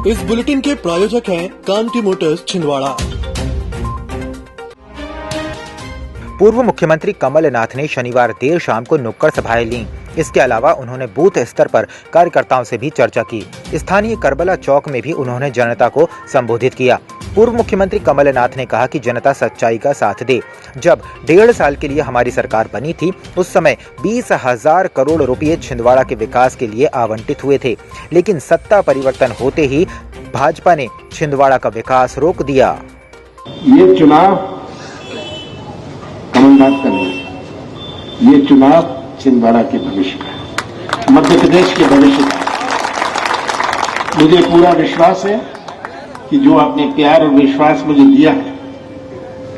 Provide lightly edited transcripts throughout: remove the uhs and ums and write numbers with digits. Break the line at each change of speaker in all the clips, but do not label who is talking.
इस बुलेटिन के प्रायोजक हैं कांति मोटर्स छिंदवाड़ा।
पूर्व मुख्यमंत्री कमलनाथ ने शनिवार देर शाम को नुक्कड़ सभाएं लीं। इसके अलावा उन्होंने बूथ स्तर पर कार्यकर्ताओं से भी चर्चा की। स्थानीय करबला चौक में भी उन्होंने जनता को संबोधित किया। पूर्व मुख्यमंत्री कमलनाथ ने कहा कि जनता सच्चाई का साथ दे। जब 1.5 साल के लिए हमारी सरकार बनी थी, उस समय 20,000 करोड़ रुपए छिंदवाड़ा के विकास के लिए आवंटित हुए थे, लेकिन सत्ता परिवर्तन होते ही भाजपा ने छिंदवाड़ा का विकास रोक दिया।
ये चुनाव कमलनाथ का नहीं, ये चुनाव छिंदवाड़ा के भविष्य का, मध्य प्रदेश के भविष्य का। मुझे पूरा विश्वास है कि जो आपने प्यार और विश्वास मुझे दिया है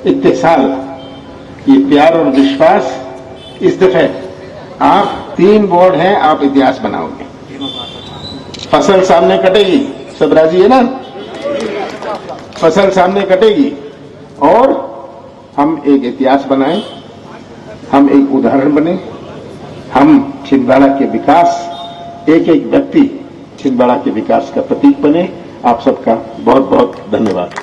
इतने साल, ये प्यार और विश्वास इस दफे आप 3 वार्ड हैं, आप इतिहास बनाओगे। फसल सामने कटेगी, सब राजी है ना? फसल सामने कटेगी और हम एक इतिहास बनाएं, हम एक उदाहरण बने, हम छिंदवाड़ा के विकास, एक एक व्यक्ति छिंदवाड़ा के विकास का प्रतीक बने। आप सबका बहुत बहुत धन्यवाद।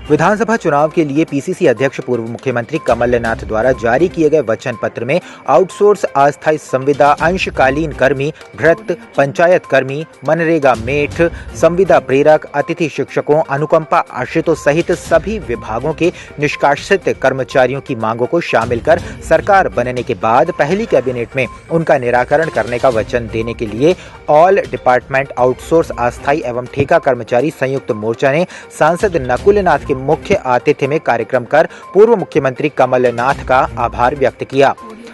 विधानसभा चुनाव के लिए पीसीसी अध्यक्ष पूर्व मुख्यमंत्री कमलनाथ द्वारा जारी किए गए वचन पत्र में आउटसोर्स अस्थायी संविदा, अंशकालीन कर्मी, भृत, पंचायत कर्मी, मनरेगा मेट, संविदा प्रेरक, अतिथि शिक्षकों, अनुकंपा आश्रितों सहित सभी विभागों के निष्कासित कर्मचारियों की मांगों को शामिल कर सरकार बनने के बाद पहली कैबिनेट में उनका निराकरण करने का वचन देने के लिए ऑल डिपार्टमेंट आउटसोर्स अस्थायी एवं ठेका कर्मचारी संयुक्त मोर्चा ने सांसद नकुलनाथ के मुख्य आतिथ्य में कार्यक्रम कर पूर्व मुख्यमंत्री कमलनाथ का आभार व्यक्त किया।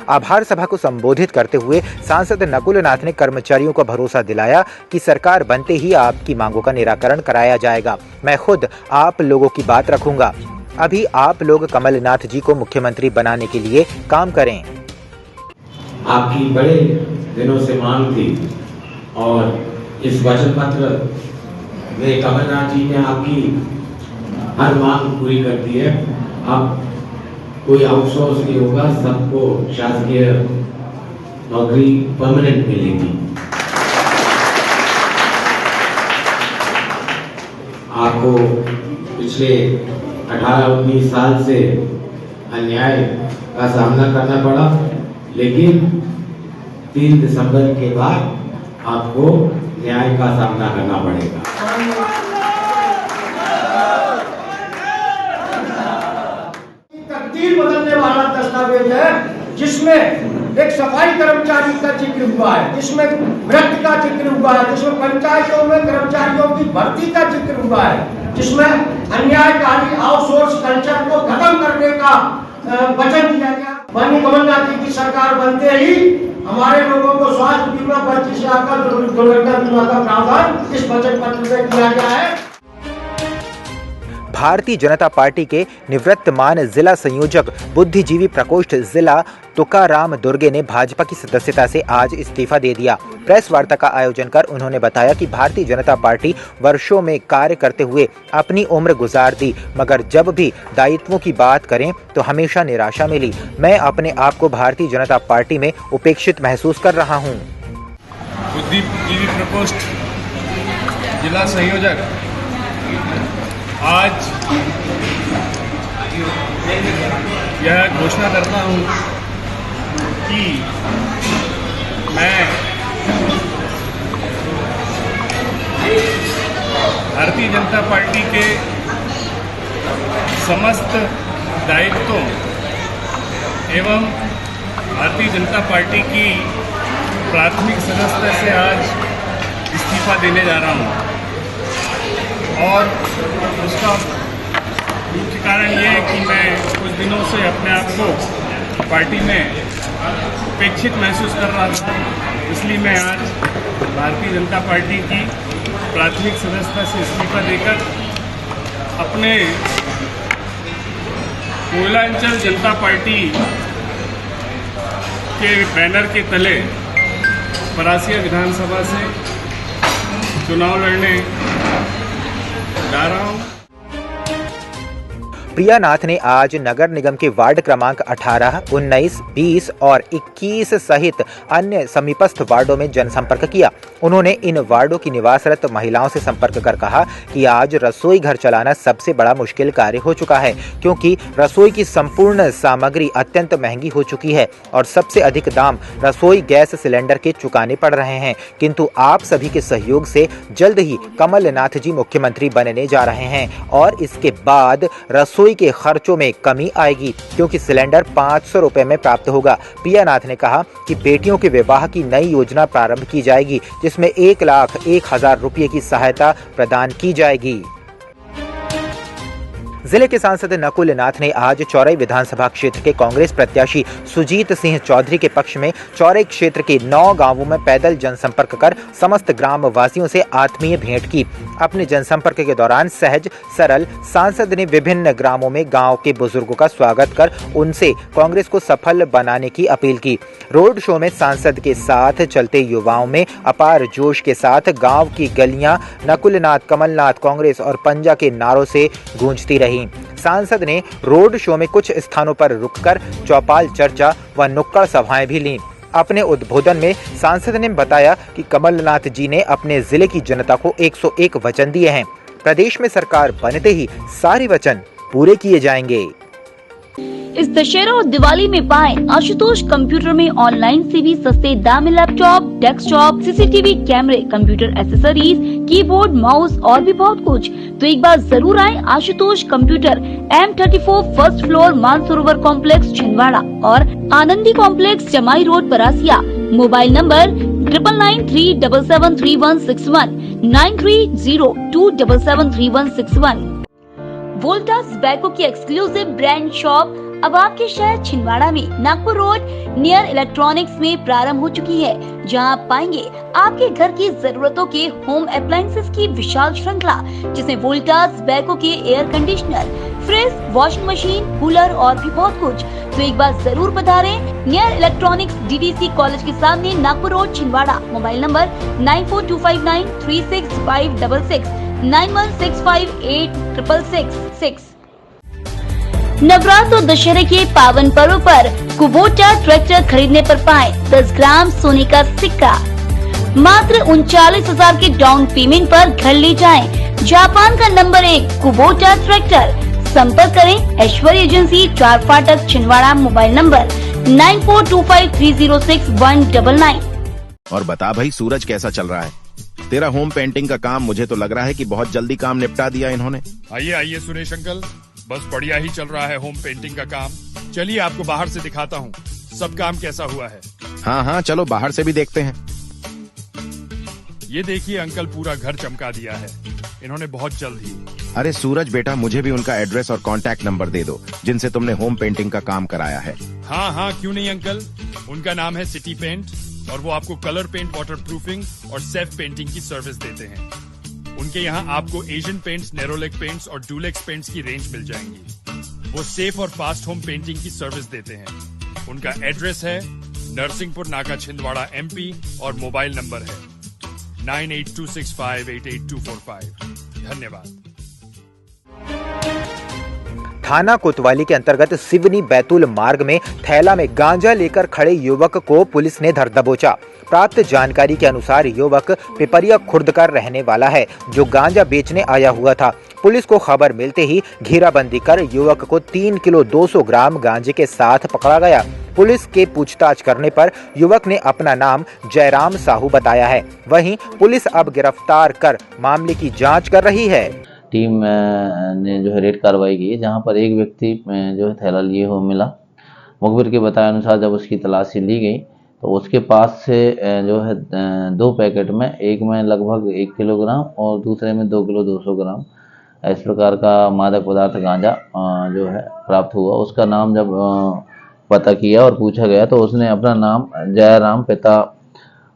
आभार सभा को संबोधित करते हुए सांसद नकुलनाथ ने कर्मचारियों को भरोसा दिलाया कि सरकार बनते ही आपकी मांगों का निराकरण कराया जाएगा। मैं खुद आप लोगों की बात रखूंगा। अभी आप लोग कमलनाथ जी को मुख्यमंत्री बनाने के लिए काम करें।
आपकी बड़े दिनों से मांग थी और इस वचन पत्र में कमलनाथ जी ने आपकी हर मांग पूरी कर दी है। अब कोई आउटसोर्स नहीं होगा, सबको शासकीय नौकरी परमानेंट मिलेगी। आपको पिछले 18-19 साल से अन्याय का सामना करना पड़ा, लेकिन 3 दिसंबर के बाद आपको न्याय का सामना करना पड़ेगा।
बदलने वाला दस्तावेज है जिसमें एक सफाई कर्मचारी का जिक्र हुआ है, जिसमें वृत्ति का जिक्र हुआ है, जिसमें पंचायतों में कर्मचारियों की भर्ती का जिक्र हुआ है, जिसमें अन्यायकारी आउटसोर्स कल्चर को खत्म करने का वचन दिया गया। माननीय कमलनाथ जी की सरकार बनते ही हमारे लोगों को स्वास्थ्य बीमा, 25 लाख का दुर्घटना बीमा का प्रावधान इस बजट पत्र में किया गया है।
भारतीय जनता पार्टी के निवृत्तमान जिला संयोजक बुद्धिजीवी प्रकोष्ठ जिला तुकाराम दुर्गे ने भाजपा की सदस्यता से आज इस्तीफा दे दिया। प्रेस वार्ता का आयोजन कर उन्होंने बताया कि भारतीय जनता पार्टी वर्षों में कार्य करते हुए अपनी उम्र गुजार दी, मगर जब भी दायित्वों की बात करें तो हमेशा निराशा मिली। मैं अपने आप को भारतीय जनता पार्टी में उपेक्षित महसूस कर रहा हूँ।
बुद्धिजीवी प्रकोष्ठ जिला संयोजक आज यह घोषणा करता हूँ कि मैं भारतीय जनता पार्टी के समस्त दायित्वों एवं भारतीय जनता पार्टी की प्राथमिक सदस्यता से आज इस्तीफा देने जा रहा हूँ। और उसका मुख्य कारण ये है कि मैं कुछ दिनों से अपने आप को पार्टी में उपेक्षित महसूस कर रहा था, इसलिए मैं आज भारतीय जनता पार्टी की प्राथमिक सदस्यता से इस्तीफा देकर अपने कोयलांचल जनता पार्टी के बैनर के तले परासिया विधानसभा से चुनाव लड़ने जा रहा हूं।
प्रियानाथ ने आज नगर निगम के वार्ड क्रमांक 18, 19, 20 और 21 सहित अन्य समीपस्थ वार्डों में जनसंपर्क किया। उन्होंने इन वार्डों की निवासरत महिलाओं से संपर्क कर कहा कि आज रसोई घर चलाना सबसे बड़ा मुश्किल कार्य हो चुका है, क्योंकि रसोई की संपूर्ण सामग्री अत्यंत महंगी हो चुकी है और सबसे अधिक दाम रसोई गैस सिलेंडर के चुकाने पड़ रहे हैं। किंतु आप सभी के सहयोग से जल्द ही कमलनाथ जी मुख्यमंत्री बनने जा रहे हैं और इसके बाद रसोई के खर्चों में कमी आएगी, क्योंकि सिलेंडर 500 रुपए में प्राप्त होगा। प्रियानाथ ने कहा कि बेटियों के विवाह की नई योजना प्रारंभ की जाएगी, जिसमें 1,01,000 रुपये की सहायता प्रदान की जाएगी। जिले के सांसद नकुल नाथ ने आज चौरई विधानसभा क्षेत्र के कांग्रेस प्रत्याशी सुजीत सिंह चौधरी के पक्ष में चौरई क्षेत्र के 9 गांवों में पैदल जनसंपर्क कर समस्त ग्राम वासियों से आत्मीय भेंट की। अपने जनसंपर्क के दौरान सहज सरल सांसद ने विभिन्न ग्रामों में गांव के बुजुर्गों का स्वागत कर उनसे कांग्रेस को सफल बनाने की अपील की। रोड शो में सांसद के साथ चलते युवाओं में अपार जोश के साथ गांव की गलियां नकुलनाथ, कमलनाथ, कांग्रेस और पंजा के नारों से गूंजती रही। सांसद ने रोड शो में कुछ स्थानों पर रुककर चौपाल चर्चा व नुक्कड़ सभाएं भी लीं। अपने उद्बोधन में सांसद ने बताया कि कमलनाथ जी ने अपने जिले की जनता को 101 वचन दिए हैं। प्रदेश में सरकार बनते ही सारे वचन पूरे किए जाएंगे।
इस दशहरा और दिवाली में पाएं आशुतोष कंप्यूटर में ऑनलाइन से भी सस्ते दाम में लैपटॉप, डेस्कटॉप, सीसीटीवी कैमरे, कंप्यूटर एसेसरीज, कीबोर्ड, माउस और भी बहुत कुछ। तो एक बार जरूर आएं Ashutosh computer, M34 first floor, Mansarovar complex, Chhindwara और आनंदी कॉम्प्लेक्स, जमाई road, Parasia. Mobile number 9993773161, 9302773161। Voltas बैको की एक्सक्लूसिव ब्रांड शॉप अब आपके शहर छिंदवाड़ा में नागपुर रोड नियर इलेक्ट्रॉनिक्स में प्रारंभ हो चुकी है, जहां आप पाएंगे आपके घर की जरूरतों के होम अप्लायंसेस की विशाल श्रृंखला, जिसमें वोल्टास बैको के air conditioner, fridge, washing machine, cooler और भी बहुत कुछ। तो एक बार जरूर पधारें नियर इलेक्ट्रॉनिक्स, DDC कॉलेज के सामने, Nagpur road, Chhindwara. Mobile number 9425936566, 91658666। Navratra और दशहरे के पावन पर्व पर कुबोटा ट्रैक्टर खरीदने पर पाएं 10 ग्राम सोने का सिक्का। मात्र 39,000 के डाउन पेमेंट पर घर ले जाएं। जापान का नंबर 1 कुबोटा ट्रैक्टर। संपर्क करें ऐश्वर्य एजेंसी, 4 फाटक, छिंदवाड़ा। Mobile number 9425306199।
और बता भाई, सूरज कैसा चल रहा है? तेरा होम पेंटिंग का काम मुझे तो लग रहा है कि बहुत जल्दी काम निपटा दिया इन्होंने।
आइए आइए सुरेश अंकल, बस बढ़िया ही चल रहा है होम पेंटिंग का काम। चलिए आपको बाहर से दिखाता हूँ सब काम कैसा हुआ है।
हाँ हाँ, चलो बाहर से भी देखते हैं।
ये देखिए अंकल, पूरा घर चमका दिया है इन्होंने बहुत जल्द ही।
अरे सूरज बेटा, मुझे भी उनका एड्रेस और कांटेक्ट नंबर दे दो जिनसे तुमने होम पेंटिंग का काम कराया है।
हाँ हाँ, क्यों नहीं अंकल। उनका नाम है सिटी पेंट और वो आपको कलर पेंट, वाटर प्रूफिंग और सेल्फ पेंटिंग की सर्विस देते हैं। उनके यहाँ आपको एशियन पेंट्स, नेरोलेक पेंट्स और डुलेक्स पेंट्स की रेंज मिल जाएंगी। वो सेफ और फास्ट होम पेंटिंग की सर्विस देते हैं। उनका एड्रेस है नरसिंहपुर नाका, छिंदवाड़ा, MP और मोबाइल नंबर है 9826588245। धन्यवाद।
थाना कोतवाली के अंतर्गत सिवनी बैतूल मार्ग में थैला में गांजा लेकर खड़े युवक को पुलिस ने धर दबोचा। प्राप्त जानकारी के अनुसार युवक पिपरिया खुर्द का रहने वाला है, जो गांजा बेचने आया हुआ था। पुलिस को खबर मिलते ही घेराबंदी कर युवक को 3 किलो 200 ग्राम गांजे के साथ पकड़ा गया। पुलिस के पूछताछ करने पर युवक ने अपना नाम जयराम साहू बताया है। वहीं पुलिस अब गिरफ्तार कर मामले की जांच कर रही है।
टीम ने जो है रेड कार्रवाई की, जहां पर एक व्यक्ति जो है थैला लिए हुए मिला। मुखबिर के बताए अनुसार जब उसकी तलाशी ली गई तो उसके पास से जो है 2 पैकेट में, एक में लगभग 1 किलोग्राम और दूसरे में 2 किलो 200 ग्राम इस प्रकार का मादक पदार्थ गांजा जो है प्राप्त हुआ। उसका नाम जब पता किया और पूछा गया तो उसने अपना नाम जयराम, पिता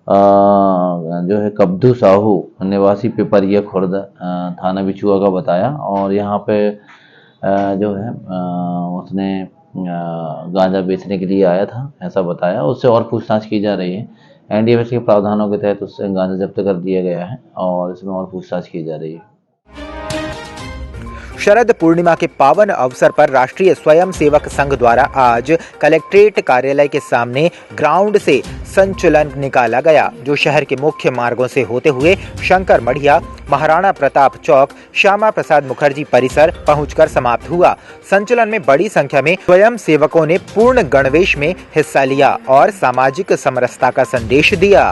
जो है कब्दू साहू, निवासी पिपरिया खुर्द, थाना बिछुआ का बताया। और यहाँ पे जो है उसने गांजा बेचने के लिए आया था, ऐसा बताया। उससे और पूछताछ की जा रही है। NDPS के प्रावधानों के तहत उससे गांजा जब्त कर दिया गया है और इसमें और पूछताछ की जा रही है।
शरद पूर्णिमा के पावन अवसर पर राष्ट्रीय स्वयंसेवक संघ द्वारा आज कलेक्ट्रेट कार्यालय के सामने ग्राउंड से संचलन निकाला गया, जो शहर के मुख्य मार्गों से होते हुए शंकर मढ़िया, महाराणा प्रताप चौक, श्यामा प्रसाद मुखर्जी परिसर पहुंचकर समाप्त हुआ। संचलन में बड़ी संख्या में स्वयं सेवकों ने पूर्ण गणवेश में हिस्सा लिया और सामाजिक समरसता का संदेश दिया।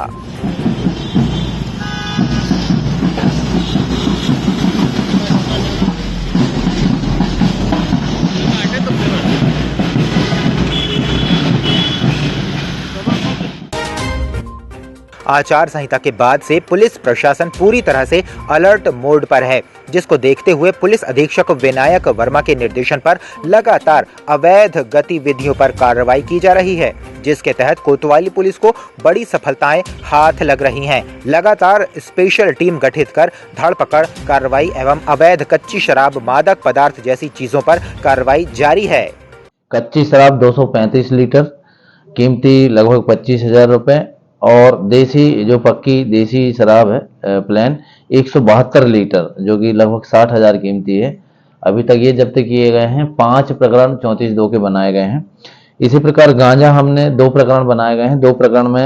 आचार संहिता के बाद से पुलिस प्रशासन पूरी तरह से अलर्ट मोड पर है, जिसको देखते हुए पुलिस अधीक्षक विनायक वर्मा के निर्देशन पर लगातार अवैध गतिविधियों पर कार्रवाई की जा रही है, जिसके तहत कोतवाली पुलिस को बड़ी सफलताएं हाथ लग रही हैं। लगातार स्पेशल टीम गठित कर धरपकड़ कार्रवाई एवं अवैध कच्ची शराब, मादक पदार्थ जैसी चीजों पर कार्रवाई जारी है।
कच्ची शराब 235 लीटर, कीमती लगभग 25,000 रुपए और देसी जो पक्की देसी शराब है प्लेन 172 लीटर जो कि लगभग 60,000 कीमती है। अभी तक ये जब्त किए गए हैं। 5 प्रकरण 34(2) के बनाए गए हैं। इसी प्रकार गांजा हमने 2 प्रकरण बनाए गए हैं। 2 प्रकरण में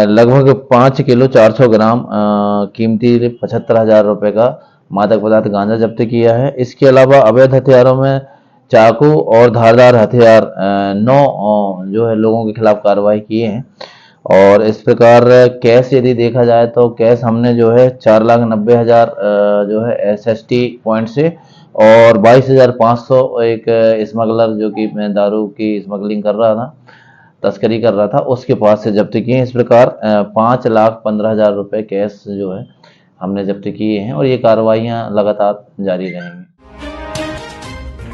लगभग 5 किलो 400 ग्राम कीमती 75,000 रुपए का मादक पदार्थ गांजा जब्त किया है। इसके अलावा अवैध हथियारों में चाकू और धारदार हथियार 9 जो है लोगों के खिलाफ कार्रवाई किए हैं। और इस प्रकार कैश यदि देखा जाए तो कैश हमने जो है 4,90,000 जो है SST पॉइंट से और 22,500 एक स्मगलर जो कि दारू की स्मगलिंग कर रहा था, तस्करी कर रहा था, उसके पास से जब्त किए हैं। इस प्रकार 5,15,000 रुपए कैश जो है हमने जब्त किए हैं और ये कार्रवाइयाँ लगातार जारी रहेंगी।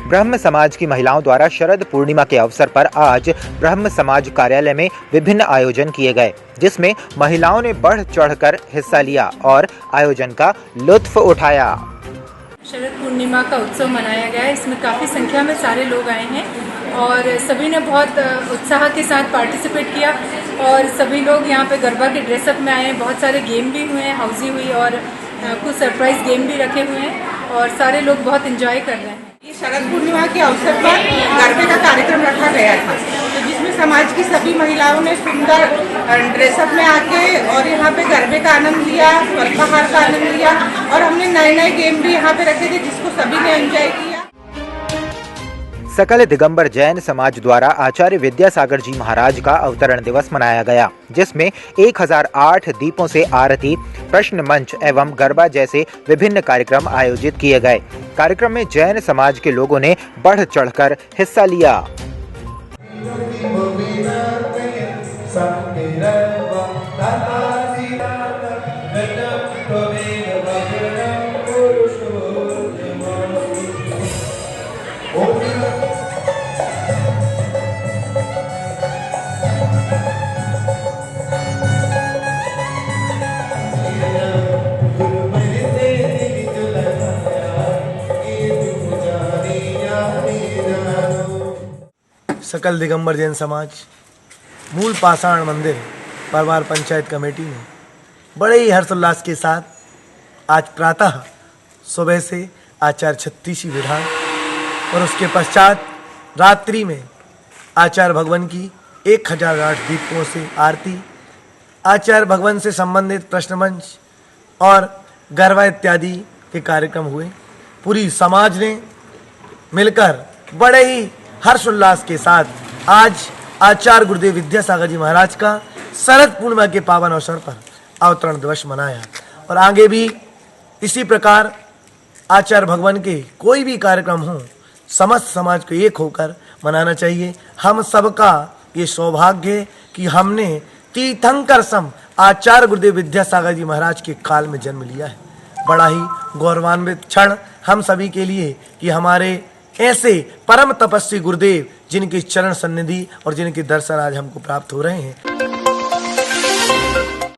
ब्रह्म समाज की महिलाओं द्वारा शरद पूर्णिमा के अवसर पर आज ब्रह्म समाज कार्यालय में विभिन्न आयोजन किए गए, जिसमें महिलाओं ने बढ़ चढ़कर हिस्सा लिया और आयोजन का लुत्फ उठाया।
शरद पूर्णिमा का उत्सव मनाया गया है। इसमें काफ़ी संख्या में सारे लोग आए हैं और सभी ने बहुत उत्साह के साथ पार्टिसिपेट किया और सभी लोग यहाँ पे गरबा के ड्रेसअप में आए हैं। बहुत सारे गेम भी हुए हैं, हाउजी हुई और कुछ सरप्राइज गेम भी रखे हुए हैं और सारे लोग बहुत एंजॉय कर रहे हैं।
ये शरद पूर्णिमा के अवसर पर गरबे का कार्यक्रम रखा गया था, तो जिसमें समाज की सभी महिलाओं ने सुंदर ड्रेसअप में आके और यहाँ पे गरबे का आनंद लिया, स्वल्पाहार का आनंद लिया और हमने नए गेम भी यहाँ पे रखे थे जिसको सभी ने एंजॉय किया।
सकल दिगंबर जैन समाज द्वारा आचार्य विद्यासागर जी महाराज का अवतरण दिवस मनाया गया, जिसमें 1008 दीपों से आरती, प्रश्न मंच एवं गरबा जैसे विभिन्न कार्यक्रम आयोजित किए गए। कार्यक्रम में जैन समाज के लोगों ने बढ़ चढ़कर हिस्सा लिया।
सकल दिगंबर जैन समाज मूल पाषाण मंदिर परवार पंचायत कमेटी ने बड़े ही हर्षोल्लास के साथ आज प्रातः सुबह से आचार्य छत्तीसी विधान और उसके पश्चात रात्रि में आचार्य भगवान की 1008 दीपों से आरती, आचार्य भगवान से संबंधित प्रश्न मंच और गरबा इत्यादि के कार्यक्रम हुए। पूरी समाज ने मिलकर बड़े ही हर्षोल्लास के साथ आज आचार्य गुरुदेव विद्यासागर जी महाराज का शरद पूर्णिमा के पावन अवसर पर अवतरण दिवस मनाया और आगे भी इसी प्रकार आचार्य भगवान के कोई भी कार्यक्रम हो समस्त समाज को एक होकर मनाना चाहिए। हम सबका ये सौभाग्य है कि हमने तीर्थंकर सम आचार्य गुरुदेव विद्यासागर जी महाराज के काल में जन्म लिया है। बड़ा ही गौरवान्वित क्षण हम सभी के लिए कि हमारे ऐसे परम तपस्वी गुरुदेव जिनके चरण सन्निधि और जिनके दर्शन आज हमको प्राप्त हो रहे हैं।